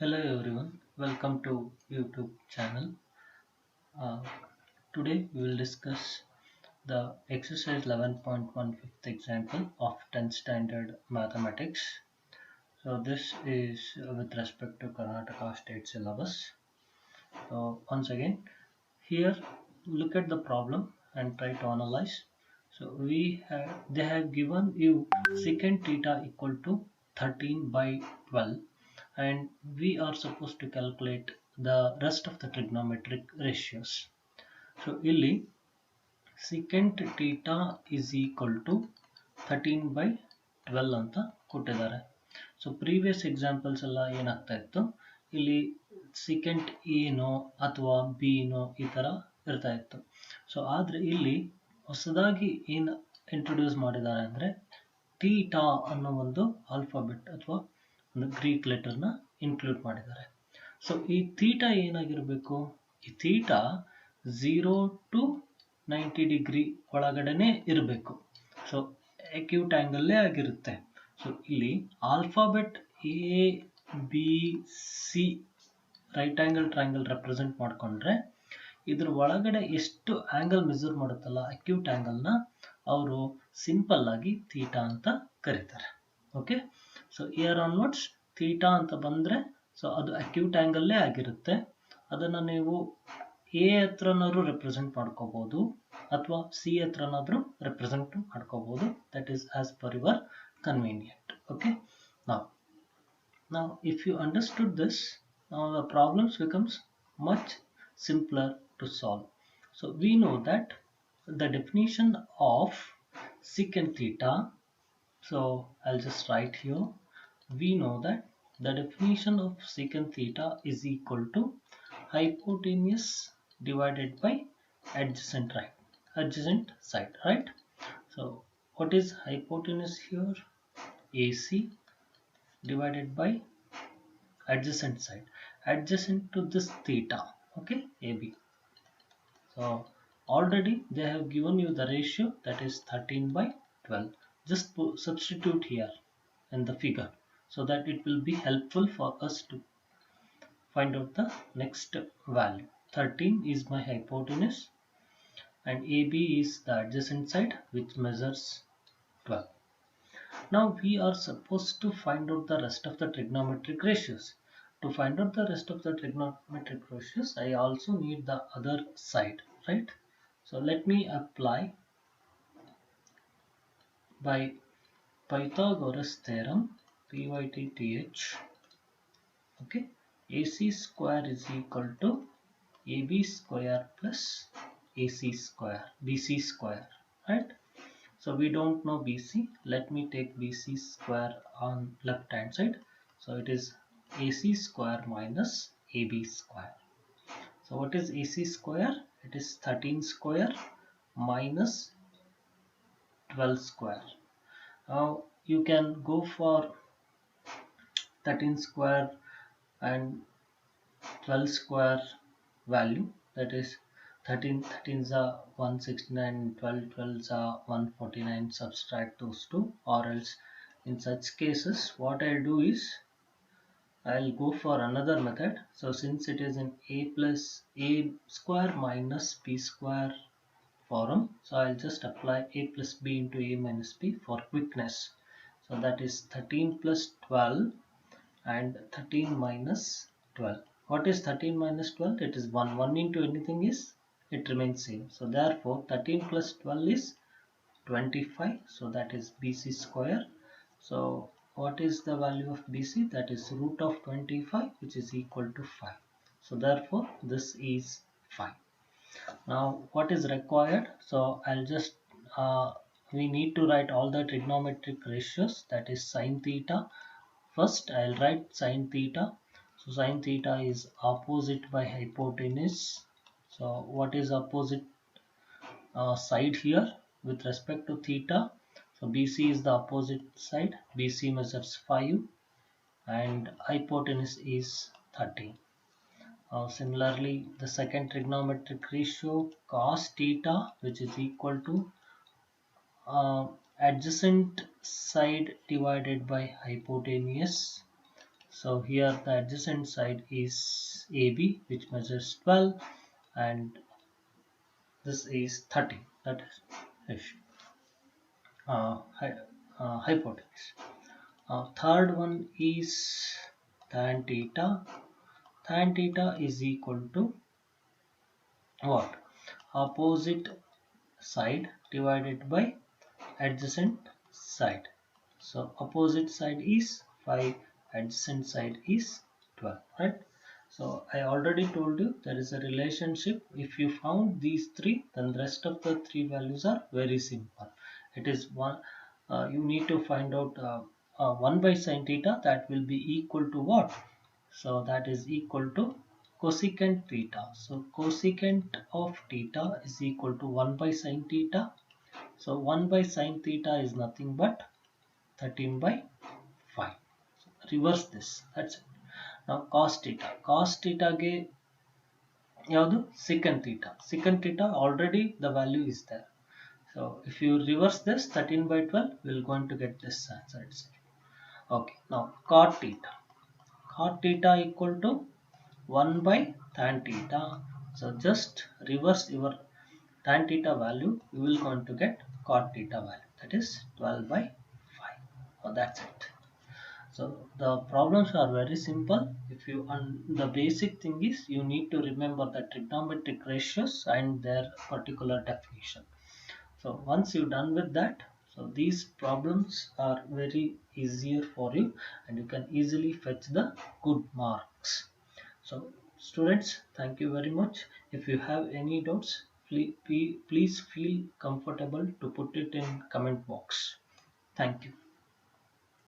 Hello everyone, welcome to YouTube channel. Uh, Today we will discuss the exercise 11.1 fifth example of 10th standard mathematics. So this is with respect to Karnataka state syllabus. So once again, here look at the problem and try to analyze. So they have given you secant theta equal to 13 by 12, and we are supposed to calculate the rest of the trigonometric ratios. So ಇಲ್ಲಿ secant theta is equal to 13 by 12 ಅಂತ ಕೊಟ್ಟಿದ್ದಾರೆ. So previous examples ಎಲ್ಲ ಏನಾಗ್ತಾ ಇತ್ತು, ಇಲ್ಲಿ secant ಎನೋ ಅಥವಾ be no ಈ ಥರ ಇರ್ತಾ ಇತ್ತು. ಸೊ ಆದರೆ ಇಲ್ಲಿ ಹೊಸದಾಗಿ ಏನು ಇಂಟ್ರೊಡ್ಯೂಸ್ ಮಾಡಿದ್ದಾರೆ ಅಂದರೆ ತೀಟಾ ಅನ್ನೋ ಒಂದು ಆಲ್ಫಾಬೆಟ್ ಅಥವಾ ಒಂದು ಗ್ರೀಕ್ ಲೆಟರ್ನ ಇನ್ಕ್ಲೂಡ್ ಮಾಡಿದ್ದಾರೆ. ಸೊ ಈ ತೀಟಾ ಏನಾಗಿರಬೇಕು, ಈ ತೀಟಾ 0 to 90 ಡಿಗ್ರಿ ಒಳಗಡೆನೆ ಇರಬೇಕು. ಸೊ ಅಕ್ಯೂಟ್ ಆ್ಯಂಗಲ್ಲೇ ಆಗಿರುತ್ತೆ. ಸೊ ಇಲ್ಲಿ alphabet A B C right angle triangle represent ಮಾಡಿಕೊಂಡ್ರೆ ಇದ್ರ ಒಳಗಡೆ ಎಷ್ಟು ಆ್ಯಂಗಲ್ ಮೆಜರ್ ಮಾಡುತ್ತಲ್ಲ ಅಕ್ಯೂಟ್ ಆ್ಯಂಗಲ್ನ ಅವರು ಸಿಂಪಲ್ ಆಗಿ ಥೀಟಾ ಅಂತ ಕರೀತಾರೆ. Okay, so here onwards theta ಅಂತ ಬಂದರೆ ಸೊ ಅದು ಅಕ್ಯೂಟ್ ಆ್ಯಂಗಲ್ಲೇ ಆಗಿರುತ್ತೆ. ಅದನ್ನು ನೀವು ಎ ಹತ್ರನಾದ್ರೂ ರೆಪ್ರೆಸೆಂಟ್ ಮಾಡ್ಕೋಬಹುದು ಅಥವಾ ಸಿ ಹತ್ರನಾದ್ರೂ ರೆಪ್ರೆಸೆಂಟ್ ಮಾಡ್ಕೋಬಹುದು. That is as per your convenient. Okay, now if you understood this, now the problems becomes much simpler to solve. So we know that the definition of secant theta, so I'll just write here, we know that the definition of secant theta is equal to hypotenuse divided by adjacent side, right? So what is hypotenuse here? AC divided by adjacent side, adjacent to this theta, okay, AB. So already they have given you the ratio, that is 13 by 12. Just substitute here in the figure so that it will be helpful for us to find out the next value. 13 is my hypotenuse and AB is the adjacent side which measures 12. Now we are supposed to find out the rest of the trigonometric ratios. To find out the rest of the trigonometric ratios, I also need the other side, right? So let me apply by Pythagoras theorem, PYTTH. Okay, AC square is equal to AB square plus AC square, BC square, right? So we don't know BC. Let me take BC square on left hand side. So it is AC square minus AB square. So what is AC square? It is 13 square minus 12 square. Now you can go for 13 square and 12 square value, that is 13 13s are 169, 12 12s are 149. Subtract those two, or else in such cases what I'll do is I'll go for another method. So since it is in a plus a square minus b square form, so I'll just apply a plus b into a minus b for quickness. So that is 13 plus 12 and 13 minus 12. What is 13 minus 12? It is 1. 1 into anything is, it remains same. So therefore 13 plus 12 is 25. So that is BC square. So what is the value of BC? That is root of 25, which is equal to 5. So therefore this is 5. Now what is required? So I'll just we need to write all the trigonometric ratios, that is sine theta. First I'll write sine theta. So sine theta is opposite by hypotenuse. So what is opposite side here with respect to theta? So BC is the opposite side. BC measures 5 and hypotenuse is 13. Similarly, the second trigonometric ratio, cos theta, which is equal to adjacent side divided by hypotenuse. So here the adjacent side is AB, which measures 12, and this is 30. That is hypotenuse. Third one is tan theta. Tan theta is equal to what? Opposite side divided by adjacent side. So opposite side is 5, adjacent side is 12, right? So I already told you there is a relationship. If you found these three, then the rest of the three values are very simple. It is one. You need to find out 1 by sine theta, that will be equal to what? So that is equal to cosecant theta. So cosecant of theta is equal to 1 by sine theta. So 1 by sine theta is nothing but 13 by 5. So reverse this. That's it. Now cos theta. Cos theta ge yadu secant theta. Secant theta already the value is there. So if you reverse this 13 by 12, we're going to get this answer itself. Okay. Now cot theta. Cot theta equal to 1 by tan theta. So just reverse your tan theta value, you will going to get cot theta value, that is 12 by 5. Oh, that's it. So the problems are very simple. If you the basic thing is you need to remember the trigonometric ratios and their particular definition. So once you're done with that, so these problems are very easier for you and you can easily fetch the good marks. So students, thank you very much. If you have any doubts, please feel comfortable to put it in comment box. Thank you.